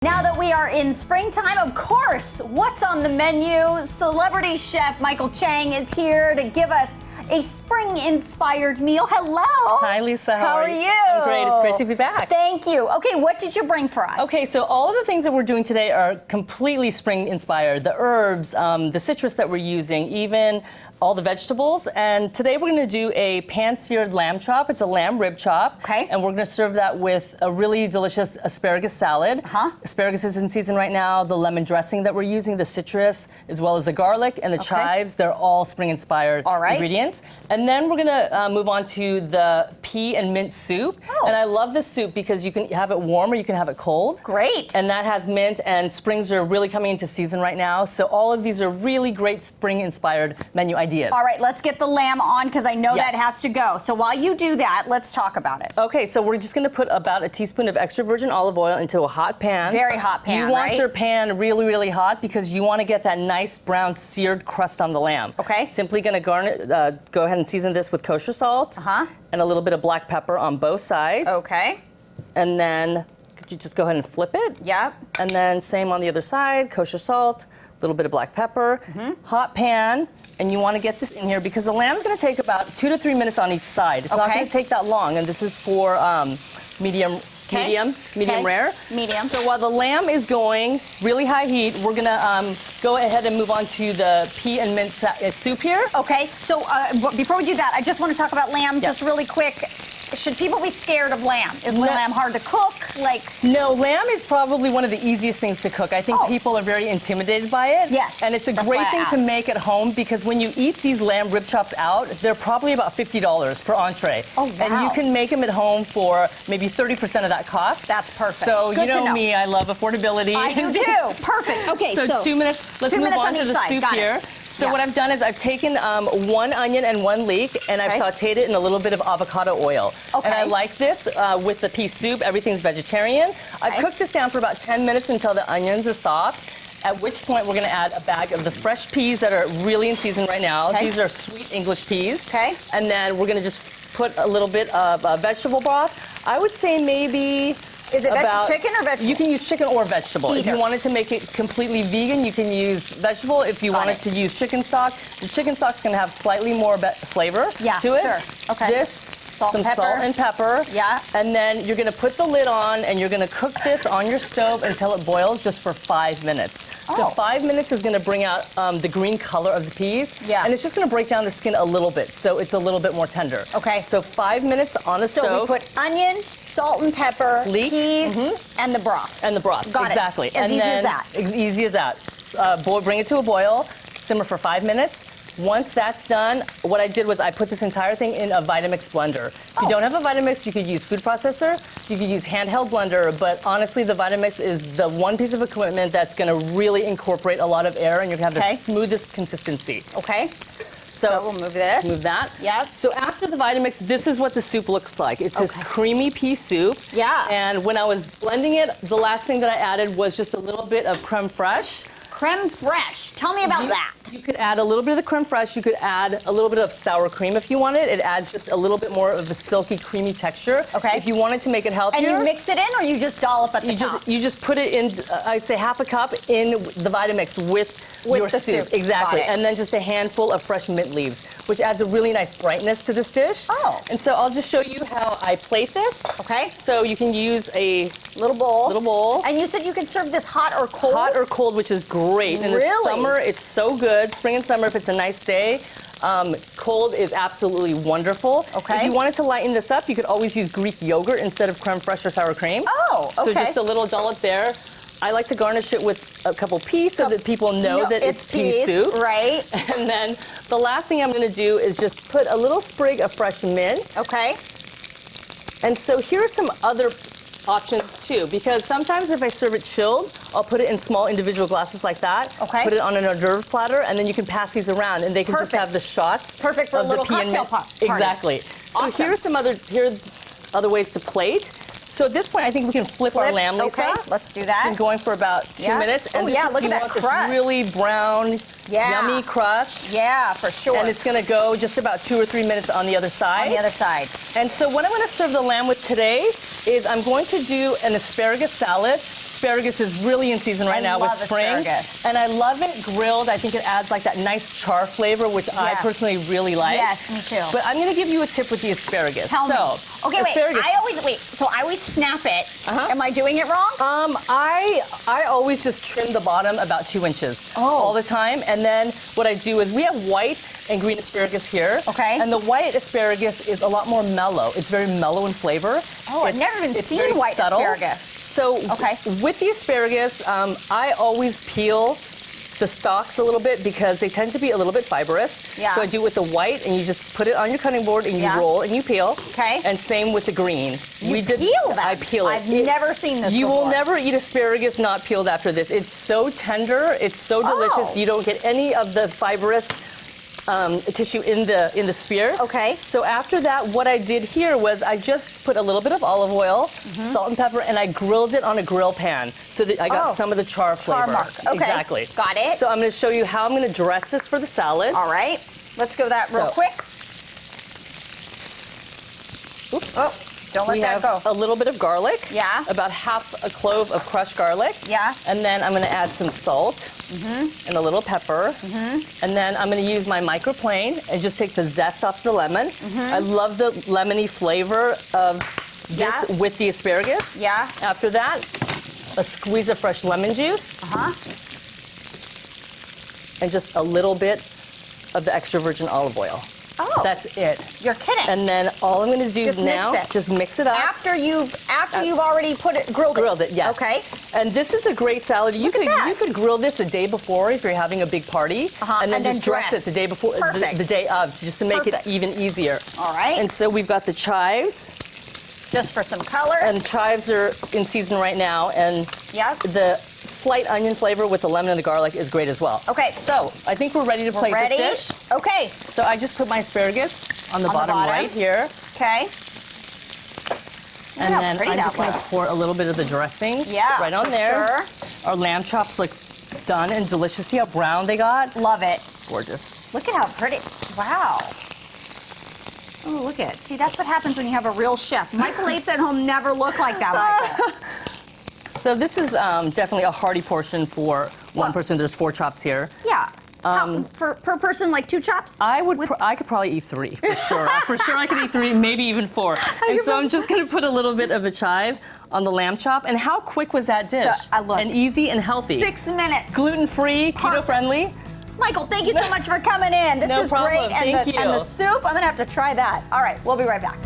Now that we are in springtime, of course, what's on the menu? Celebrity Chef Mychael Chang is here to give us a spring-inspired meal. Hello. Hi, Lisa. How are you? I'm great. It's great to be back. Thank you. Okay, what did you bring for us? Okay, so all of the things that we're doing today are completely spring-inspired. The herbs, the citrus that we're using, even all the vegetables. And today we're going to do a pan-seared lamb chop. It's a lamb rib chop. Okay. And we're going to serve that with a really delicious asparagus salad. Asparagus is in season right now. The lemon dressing that we're using, the citrus, as well as the garlic and the chives, they're all spring-inspired ingredients. And then we're going to move on to the pea and mint soup. And I love this soup because you can have it warm or you can have it cold. Great. And that has mint, and springs are really coming into season right now. So all of these are really great spring-inspired menu ideas. All right, let's get the lamb on because I know that has to go. So while you do that, let's talk about it. Okay, so we're just going to put about a teaspoon of extra virgin olive oil into a hot pan. Very hot pan, You want your pan really, really hot because you want to get that nice brown seared crust on the lamb. Okay. Simply going to go ahead and season this with kosher salt and a little bit of black pepper on both sides. Okay. And then you just go ahead and flip it. Yep. And then same on the other side, kosher salt, a little bit of black pepper, hot pan, and you want to get this in here because the lamb's going to take about 2 to 3 minutes on each side. It's not going to take that long, and this is for medium rare. Medium. So while the lamb is going really high heat, we're going to go ahead and move on to the pea and mint soup here. Okay, so before we do that, I just want to talk about lamb just really quick. Should people be scared of lamb? Is lamb hard to cook? No, lamb is probably one of the easiest things to cook. I think people are very intimidated by it. Yes. And it's a great thing to make at home because when you eat these lamb rib chops out, they're probably about $50 per entree. Oh, wow. And you can make them at home for maybe 30% of that cost. That's perfect. So you know me, I love affordability. I do too. Perfect. Okay, so 2 minutes. Let's move on to the soup here. So what I've done is I've taken 1 onion and 1 leek, and I've sauteed it in a little bit of avocado oil. Okay. And I like this with the pea soup. Everything's vegetarian. I've cooked this down for about 10 minutes until the onions are soft, at which point we're going to add a bag of the fresh peas that are really in season right now. These are sweet English peas. Okay. And then we're going to just put a little bit of vegetable broth. I would say maybe... Is it chicken or vegetable? You can use chicken or vegetable. If you wanted to make it completely vegan, you can use vegetable. If you wanted to use chicken stock, the chicken stock's going to have slightly more flavor to it. Sure. Okay. This, salt and pepper. Yeah. And then you're going to put the lid on, and you're going to cook this on your stove until it boils just for 5 minutes. So 5 minutes is going to bring out the green color of the peas. Yeah. And it's just going to break down the skin a little bit, so it's a little bit more tender. Okay. So 5 minutes on the stove. So we put onion, salt and pepper, peas, and the broth. And the broth. Got exactly. It. As easy as that. As easy as that. Bring it to a boil, simmer for 5 minutes. Once that's done, what I did was I put this entire thing in a Vitamix blender. If you don't have a Vitamix, you could use food processor, you could use handheld blender, but honestly, the Vitamix is the one piece of equipment that's going to really incorporate a lot of air, and you're going to have the smoothest consistency. Okay. So we'll move this. Move that. Yep. So after the Vitamix, this is what the soup looks like. It's this creamy pea soup. Yeah. And when I was blending it, the last thing that I added was just a little bit of creme fraiche. Creme fraiche. Tell me about that. You could add a little bit of the creme fraiche. You could add a little bit of sour cream if you wanted. It adds just a little bit more of a silky, creamy texture. Okay. If you wanted to make it healthier. And you mix it in, or you just dollop at the top? You just put it in, I'd say half a cup in the Vitamix with your soup. Exactly. And then just a handful of fresh mint leaves, which adds a really nice brightness to this dish. Oh. And so I'll just show you how I plate this. Okay. So you can use a little bowl. And you said you can serve this hot or cold? Hot or cold, which is great. In the summer, it's so good. Spring and summer, if it's a nice day. Cold is absolutely wonderful. Okay. If you wanted to lighten this up, you could always use Greek yogurt instead of creme fraiche or sour cream. Oh, okay. So just a little dollop there. I like to garnish it with a couple peas so that people know that it's pea soup. Right. And then the last thing I'm going to do is just put a little sprig of fresh mint. Okay. And so here are some other options too, because sometimes if I serve it chilled, I'll put it in small individual glasses like that. Okay. Put it on an hors d'oeuvre platter, and then you can pass these around, and they can just have the shots. Perfect for a little cocktail party. Exactly. So here are other ways to plate. So at this point, I think we can flip our lamb, Lisa. Okay, let's do that. It's been going for about 2 minutes. And look at that crust. This really brown, yummy crust. Yeah, for sure. And it's going to go just about 2 or 3 minutes on the other side. On the other side. And so what I'm going to serve the lamb with today is I'm going to do an asparagus salad. asparagus is really in season right now with spring. Asparagus. And I love it grilled. I think it adds like that nice char flavor, which I personally really like. Yes, me too. But I'm gonna give you a tip with the asparagus. Tell me. Okay, asparagus. So I always snap it. Am I doing it wrong? I always just trim the bottom about 2 inches all the time. And then what I do is we have white and green asparagus here. Okay. And the white asparagus is a lot more mellow. It's very mellow in flavor. Oh, I've never even seen white asparagus. So with the asparagus, I always peel the stalks a little bit because they tend to be a little bit fibrous. Yeah. So I do it with the white, and you just put it on your cutting board, and you roll and you peel. Okay. And same with the green. You peel that? I peel it. I've never seen this You before. will never eat asparagus not peeled after this. It's so tender. It's so delicious. You don't get any of the fibrous tissue in the spear. Okay. So after that, what I did here was I just put a little bit of olive oil, salt and pepper, and I grilled it on a grill pan so that I got some of the char flavor. Mark. Okay. Exactly. Got it. So I'm going to show you how I'm going to dress this for the salad. All right. Let's go that real quick. Oops. Oh, don't let We that have go. a little bit of garlic. Yeah. About half a clove of crushed garlic. Yeah. And then I'm going to add some salt and a little pepper. And then I'm going to use my microplane and just take the zest off the lemon. I love the lemony flavor of this with the asparagus. Yeah. After that, a squeeze of fresh lemon juice. And just a little bit of the extra virgin olive oil. Oh. That's it. You're kidding. And then all I'm going to do Just now, mix it. just mix it up. After you've already grilled it. Yes. Okay. And this is a great salad. You could grill this a day before if you're having a big party, and then just dress it the day before, the day of, just to make it even easier. All right. And so we've got the chives. Just for some color. And chives are in season right now, and the slight onion flavor with the lemon and the garlic is great as well. Okay. So I think we're ready to plate this dish. Okay. So I just put my asparagus on the bottom right here. Okay. And then I'm just going to pour a little bit of the dressing right on there. Sure. Our lamb chops look done and delicious. See how brown they got? Love it. Gorgeous. Look at how pretty. Wow. Oh, look at it. See, that's what happens when you have a real chef. Michael Yates at home never looked like that, Michael. So this is definitely a hearty portion for one person. There's 4 chops here. Yeah. Per person, like 2 chops? I could probably eat 3 for sure. For sure, I could eat 3, maybe even 4. And so I'm just going to put a little bit of a chive on the lamb chop. And how quick was that dish? And easy and healthy. 6 minutes. Gluten-free, keto-friendly. Michael, thank you so much for coming in. This is great. Thank you. And the soup, I'm going to have to try that. All right, we'll be right back.